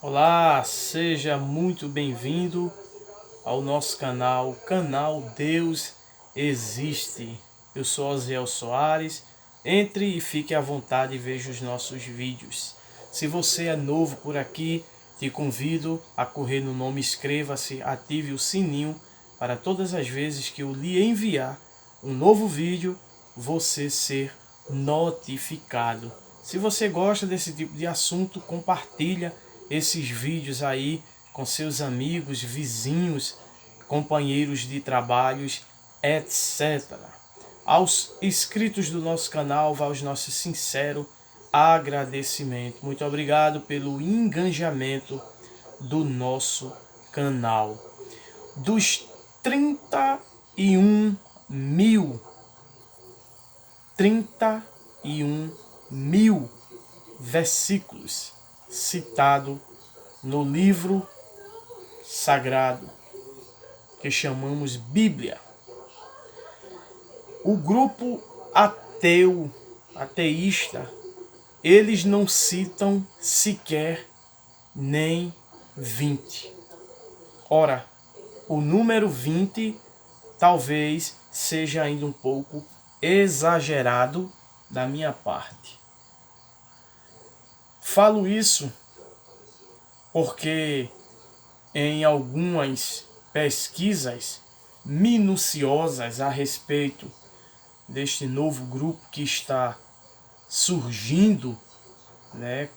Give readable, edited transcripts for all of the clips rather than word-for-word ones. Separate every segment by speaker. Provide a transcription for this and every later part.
Speaker 1: Olá, seja muito bem-vindo ao nosso canal Deus Existe. Eu sou Osiel Soares, entre e fique à vontade e veja os nossos vídeos. Se você é novo por aqui, te convido a correr no nome, inscreva-se, ative o sininho para todas as vezes que eu lhe enviar um novo vídeo, você ser notificado. Se você gosta desse tipo de assunto, compartilha esses vídeos aí com seus amigos, vizinhos, companheiros de trabalhos, etc. Aos inscritos do nosso canal, vai os nossos sinceros agradecimento. Muito obrigado pelo engajamento do nosso canal. Dos 31 mil 31 mil versículos citados no livro sagrado que chamamos Bíblia. O grupo ateísta, eles não citam sequer nem 20. Ora, o número 20 talvez seja ainda um pouco exagerado da minha parte. Falo isso porque em algumas pesquisas minuciosas a respeito deste novo grupo que está surgindo,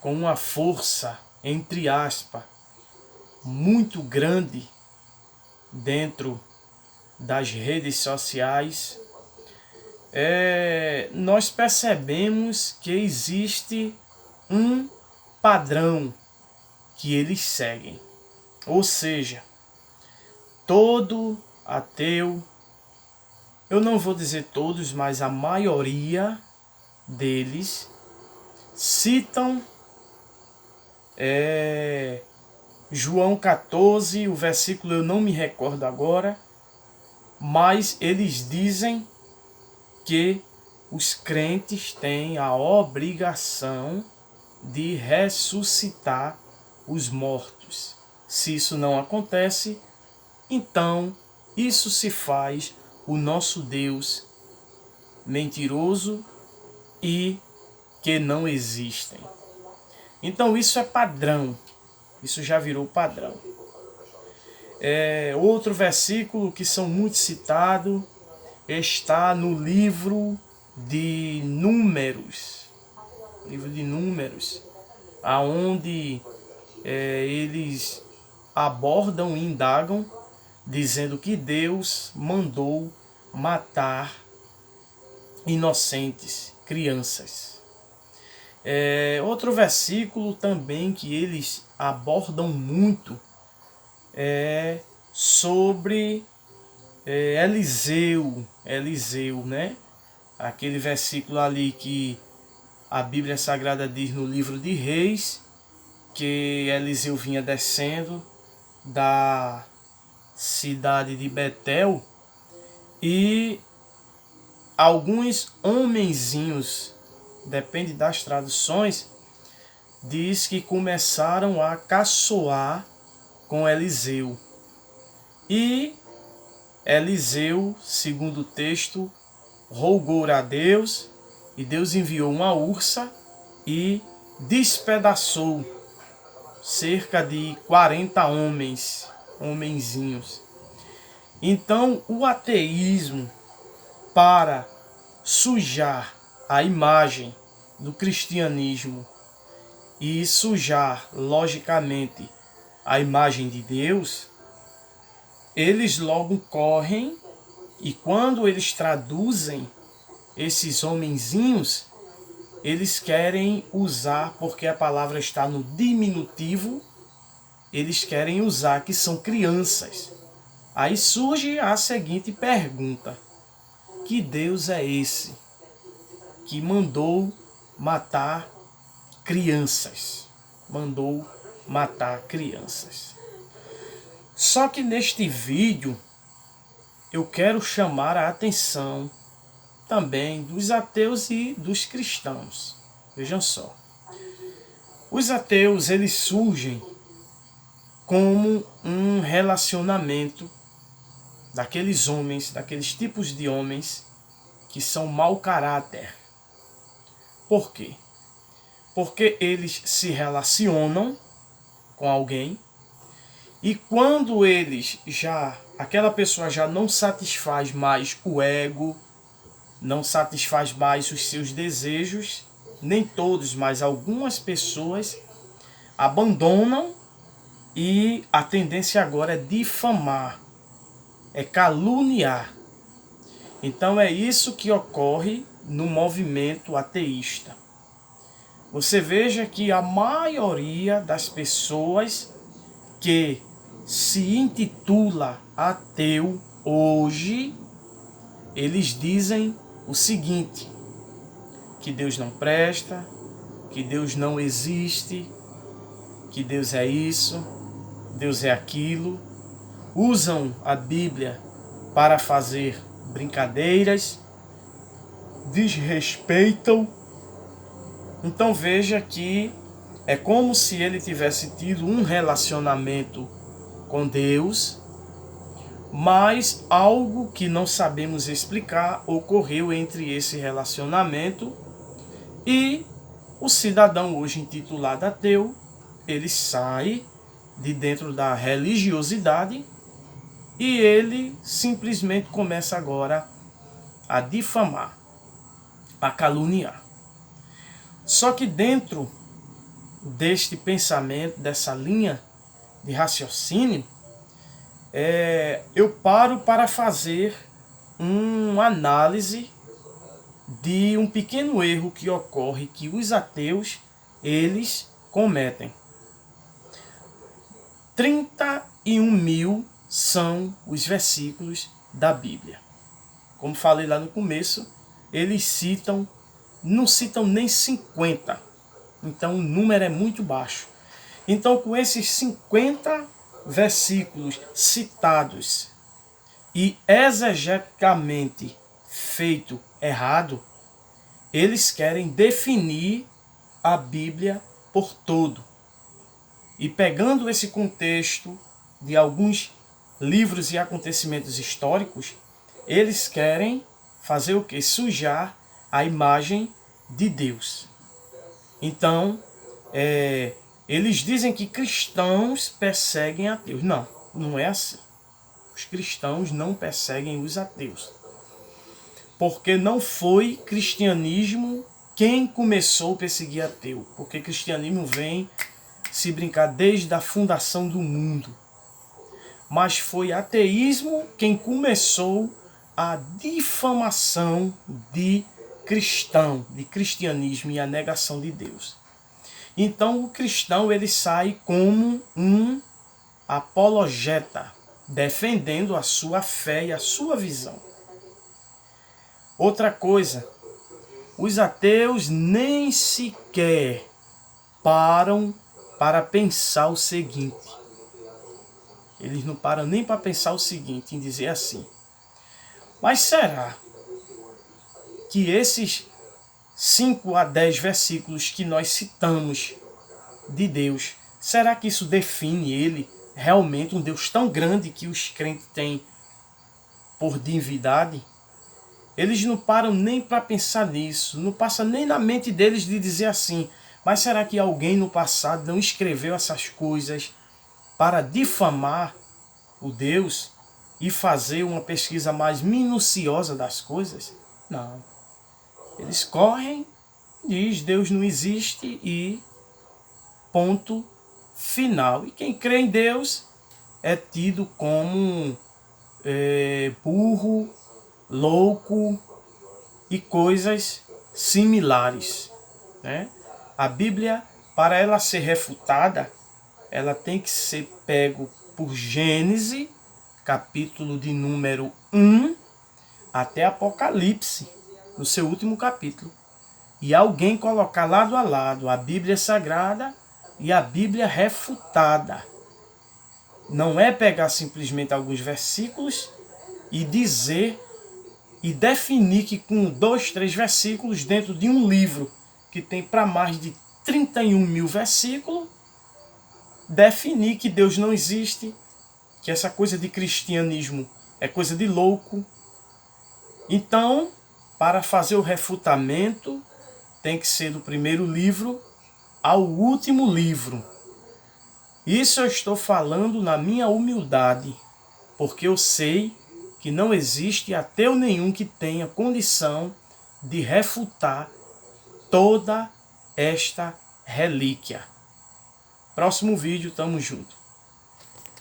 Speaker 1: com uma força, entre aspas, muito grande dentro das redes sociais, nós percebemos que existe um padrão que eles seguem. Ou seja, todo ateu, eu não vou dizer todos, mas a maioria deles citam João 14, o versículo eu não me recordo agora, mas eles dizem que os crentes têm a obrigação de ressuscitar os mortos. Se isso não acontece, então isso se faz o nosso Deus mentiroso e que não existem. Então isso é padrão, isso já virou padrão. Outro versículo que são muito citados está no livro de Números, aonde eles abordam e indagam, dizendo que Deus mandou matar inocentes, crianças. Outro versículo também que eles abordam muito é sobre Eliseu, né? Aquele versículo ali que a Bíblia Sagrada diz no livro de Reis, que Eliseu vinha descendo da cidade de Betel e alguns homenzinhos, depende das traduções, diz que começaram a caçoar com Eliseu. E Eliseu, segundo o texto, rogou a Deus e Deus enviou uma ursa e despedaçou cerca de 40 homenzinhos. Então, o ateísmo, para sujar a imagem do cristianismo e sujar, logicamente, a imagem de Deus, eles logo correm e quando eles traduzem esses homenzinhos, eles querem usar, porque a palavra está no diminutivo, eles querem usar que são crianças. Aí surge a seguinte pergunta: que Deus é esse que mandou matar crianças? Mandou matar crianças. Só que neste vídeo eu quero chamar a atenção também dos ateus e dos cristãos. Vejam só. Os ateus, eles surgem como um relacionamento daqueles homens, daqueles tipos de homens que são mau caráter. Por quê? Porque eles se relacionam com alguém e quando aquela pessoa já não satisfaz mais o ego, não satisfaz mais os seus desejos, nem todos, mas algumas pessoas abandonam e a tendência agora é difamar, é caluniar. Então é isso que ocorre no movimento ateísta. Você veja que a maioria das pessoas que se intitula ateu hoje, eles dizem o seguinte: que Deus não presta, que Deus não existe, que Deus é isso, Deus é aquilo. Usam a Bíblia para fazer brincadeiras, desrespeitam. Então veja que é como se ele tivesse tido um relacionamento com Deus, mas algo que não sabemos explicar ocorreu entre esse relacionamento e o cidadão hoje intitulado ateu, ele sai de dentro da religiosidade e ele simplesmente começa agora a difamar, a caluniar. Só que dentro deste pensamento, dessa linha de raciocínio, eu paro para fazer uma análise de um pequeno erro que ocorre, que os ateus, eles cometem. 31.000 são os versículos da Bíblia. Como falei lá no começo, eles não citam nem 50. Então o número é muito baixo. Então com esses 50 versículos citados e exegeticamente feito errado, eles querem definir a Bíblia por todo. E pegando esse contexto de alguns livros e acontecimentos históricos, eles querem fazer o quê? Sujar a imagem de Deus. Então, eles dizem que cristãos perseguem ateus. Não, não é assim. Os cristãos não perseguem os ateus. Porque não foi cristianismo quem começou a perseguir ateu. Porque cristianismo vem, se brincar, desde a fundação do mundo. Mas foi ateísmo quem começou a difamação de cristão, de cristianismo e a negação de Deus. Então o cristão ele sai como um apologeta, defendendo a sua fé e a sua visão. Outra coisa, os ateus nem sequer param para pensar o seguinte. Eles não param nem para pensar o seguinte, em dizer assim: mas será que esses 5 a 10 versículos que nós citamos de Deus, será que isso define ele realmente um Deus tão grande que os crentes têm por divindade? Eles não param nem para pensar nisso, não passa nem na mente deles de dizer assim: mas será que alguém no passado não escreveu essas coisas para difamar o Deus e fazer uma pesquisa mais minuciosa das coisas? Não. Eles correm, diz Deus não existe e ponto final. E quem crê em Deus é tido como burro, louco e coisas similares, né? A Bíblia, para ela ser refutada, ela tem que ser pego por Gênesis, capítulo de número 1, até Apocalipse, no seu último capítulo. E alguém colocar lado a lado a Bíblia Sagrada e a Bíblia refutada. Não é pegar simplesmente alguns versículos e dizer e definir que com 2, 3 versículos dentro de um livro que tem para mais de 31.000 versículos, definir que Deus não existe, que essa coisa de cristianismo é coisa de louco. Então, para fazer o refutamento, tem que ser do primeiro livro ao último livro. Isso eu estou falando na minha humildade, porque eu sei que não existe ateu nenhum que tenha condição de refutar toda esta relíquia. Próximo vídeo, tamo junto.